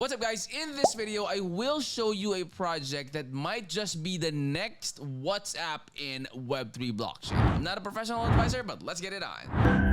What's up guys? In this video, I will show you a project that might just be the next WhatsApp in Web3 blockchain. I'm not a professional advisor, but let's get it on.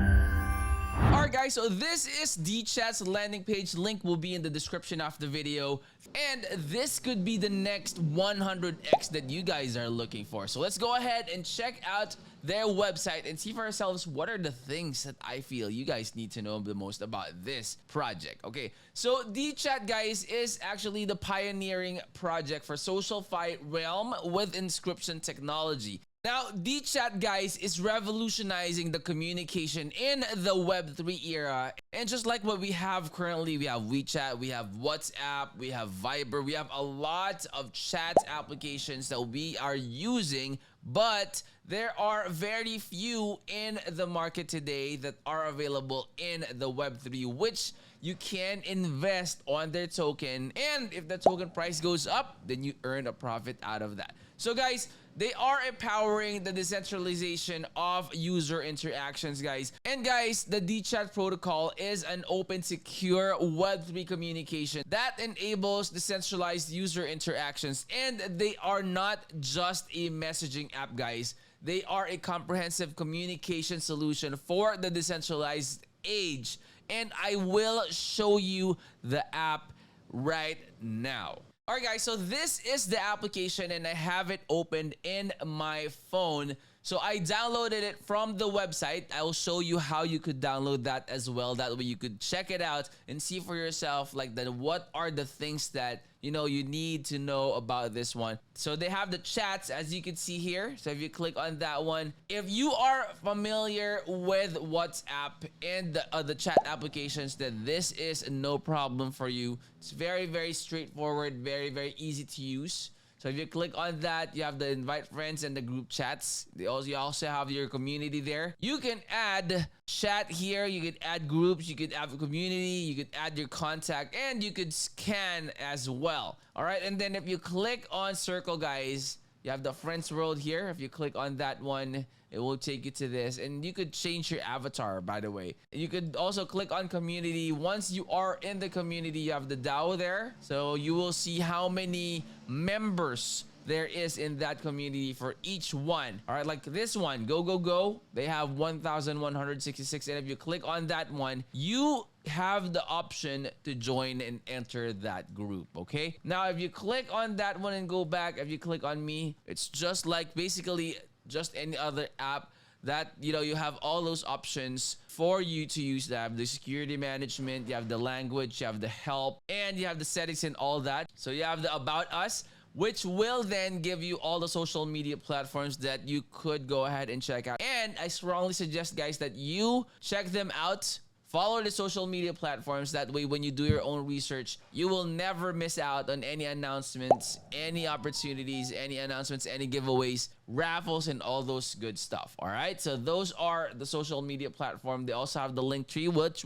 Alright guys, so this is Dechat's landing page. Link will be in the description of the video. And this could be the next 100x that you guys are looking for. So let's go ahead and check out their website and see for ourselves what are the things that I feel you guys need to know the most about this project. Okay, so Dechat guys is actually the pioneering project for SocialFi realm with inscription technology. Now, Dechat, guys, is revolutionizing the communication in the Web3 era. And just like what we have currently, we have WeChat, we have WhatsApp, we have Viber, we have a lot of chat applications that we are using, but there are very few in the market today that are available in the Web3, which you can invest on their token. And if the token price goes up, then you earn a profit out of that. So guys, they are empowering the decentralization of user interactions, guys. And guys, the Dechat protocol is an open, secure Web3 communication that enables decentralized user interactions. And they are not just a messaging app, guys. They are a comprehensive communication solution for the decentralized age. And I will show you the app right now. Alright guys, so this is the application and I have it opened in my phone. So I downloaded it from the website. I will show you how you could download that as well. That way you could check it out and see for yourself like what are the things that you need to know about this one. So they have the chats as you can see here. So if you click on that one, if you are familiar with WhatsApp and the chat applications, then this is no problem for you. It's very, very straightforward, very, very easy to use. So if you click on that, you have the invite friends and the group chats. You also have your community there. You can add chat here. You could add groups. You could add a community. You could add your contact. And you could scan as well. All right. And then if you click on circle, guys, you have the friends world here. If you click on that one, it will take you to this. And you could change your avatar, by the way. You could also click on community. Once you are in the community, you have the DAO there. So you will see how many members there is in that community for each one. All right, like this one, go. They have 1,166. And if you click on that one, you have the option to join and enter that group. Okay, now if you click on that one and go back, if you click on me, it's just like basically just any other app that you have all those options for you to use. That have the security management, you have the language, you have the help, and you have the settings and all that. So you have the about us, which will then give you all the social media platforms that you could go ahead and check out. And I strongly suggest, guys, that you check them out. Follow the social media platforms. That way, when you do your own research, you will never miss out on any announcements, any opportunities, any announcements, any giveaways, raffles, and all those good stuff. All right. So those are the social media platform. They also have the link tree, which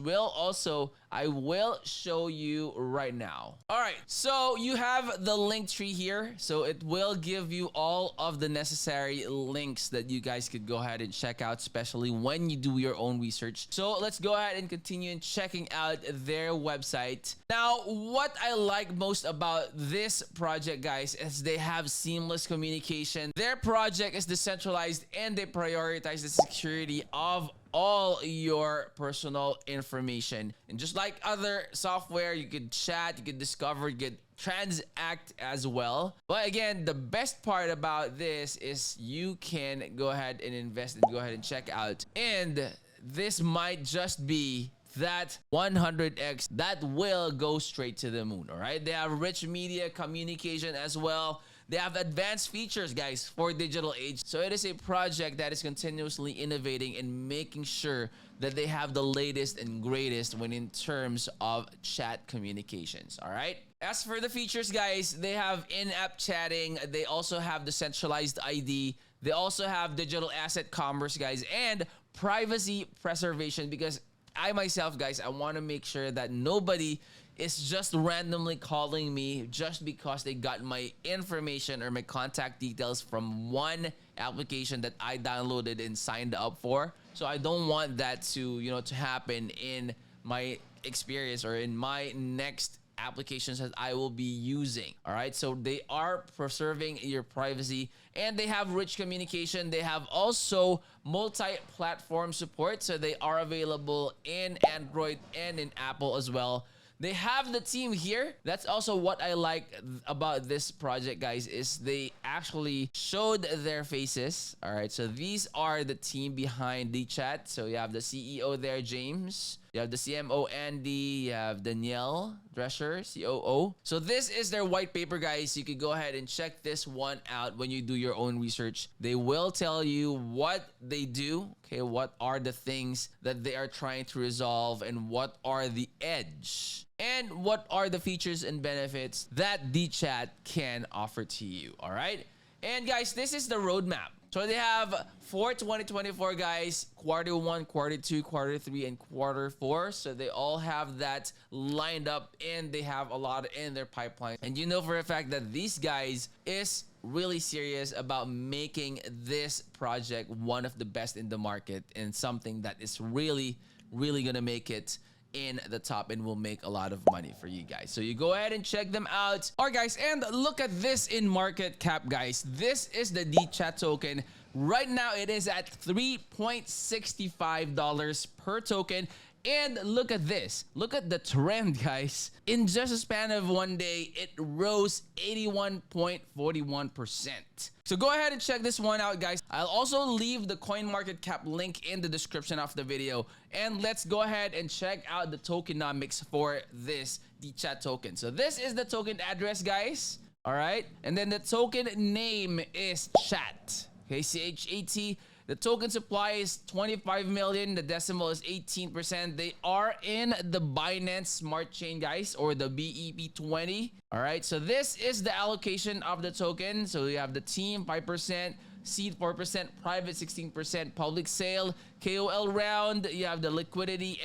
I will show you right now. All right. So you have the link tree here. So it will give you all of the necessary links that you guys could go ahead and check out, especially when you do your own research. So let's go ahead and continue in checking out their website. Now, what I like most about this project, guys, is they have seamless communication. Their project is decentralized and they prioritize the security of all your personal information. And just like other software, you could chat, you could discover, you could transact as well. But again, the best part about this is you can go ahead and invest and go ahead and check out. And this might just be that 100x that will go straight to the moon. All right, they have rich media communication as well. They have advanced features, guys, for digital age. So it is a project that is continuously innovating and making sure that they have the latest and greatest when in terms of chat communications. All right. As for the features, guys, they have in-app chatting. They also have the centralized ID. They also have digital asset commerce, guys, and privacy preservation, because I myself, guys, I want to make sure that nobody is just randomly calling me just because they got my information or my contact details from one application that I downloaded and signed up for. So I don't want that to, to happen in my experience or in my next applications that I will be using. All right, so they are preserving your privacy, and they have rich communication. They have also multi-platform support, so they are available in Android and in Apple as well. They have the team here. That's also what I like about this project, guys, is they actually showed their faces. All right, so these are the team behind Dechat. So you have the CEO there, James. You have the CMO, Andy. You have Danielle Drescher, COO. So this is their white paper, guys. You could go ahead and check this one out when you do your own research. They will tell you what they do, okay, what are the things that they are trying to resolve, and what are the edge, and what are the features and benefits that Dechat can offer to you. All right, and guys, this is the roadmap. So they have for 2024, guys, quarter 1, quarter 2, quarter 3, and quarter 4. So they all have that lined up, and they have a lot in their pipeline. And you know for a fact that these guys is really serious about making this project one of the best in the market, and something that is really gonna make it in the top and will make a lot of money for you guys. So you go ahead and check them out. All right, guys, and look at this in market cap, guys. This is the Dechat token. Right now, it is at $3.65 per token. And look at this. Look at the trend, guys. In just a span of one day, it rose 81.41%. So go ahead and check this one out, guys. I'll also leave the CoinMarketCap link in the description of the video. And let's go ahead and check out the tokenomics for this Dechat token. So this is the token address, guys. All right. And then the token name is Chat. Okay, CHAT. The token supply is 25 million. The decimal is 18%. They are in the Binance Smart Chain, guys, or the BEP20. All right, so this is the allocation of the token. So you have the team 5%, seed 4%, private 16%, public sale, KOL round. You have the liquidity,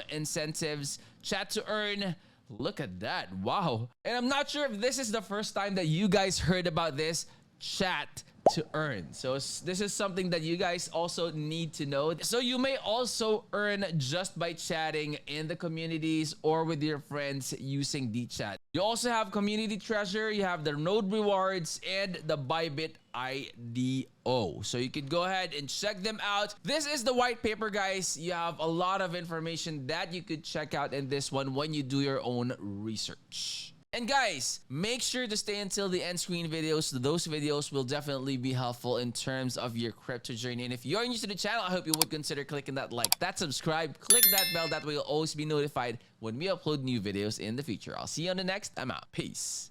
incentives, chat to earn. Look at that. Wow. And I'm not sure if this is the first time that you guys heard about this, chat to earn. So this is something that you guys also need to know. So you may also earn just by chatting in the communities or with your friends using Dechat. You also have community treasure, you have the node rewards, and the Bybit IDO. So you could go ahead and check them out. This is the white paper, guys. You have a lot of information that you could check out in this one when you do your own research. And guys, make sure to stay until the end screen videos. Those videos will definitely be helpful in terms of your crypto journey. And if you're new to the channel, I hope you would consider clicking that like, that subscribe, click that bell. That way you'll always be notified when we upload new videos in the future. I'll see you on the next. I'm out. Peace.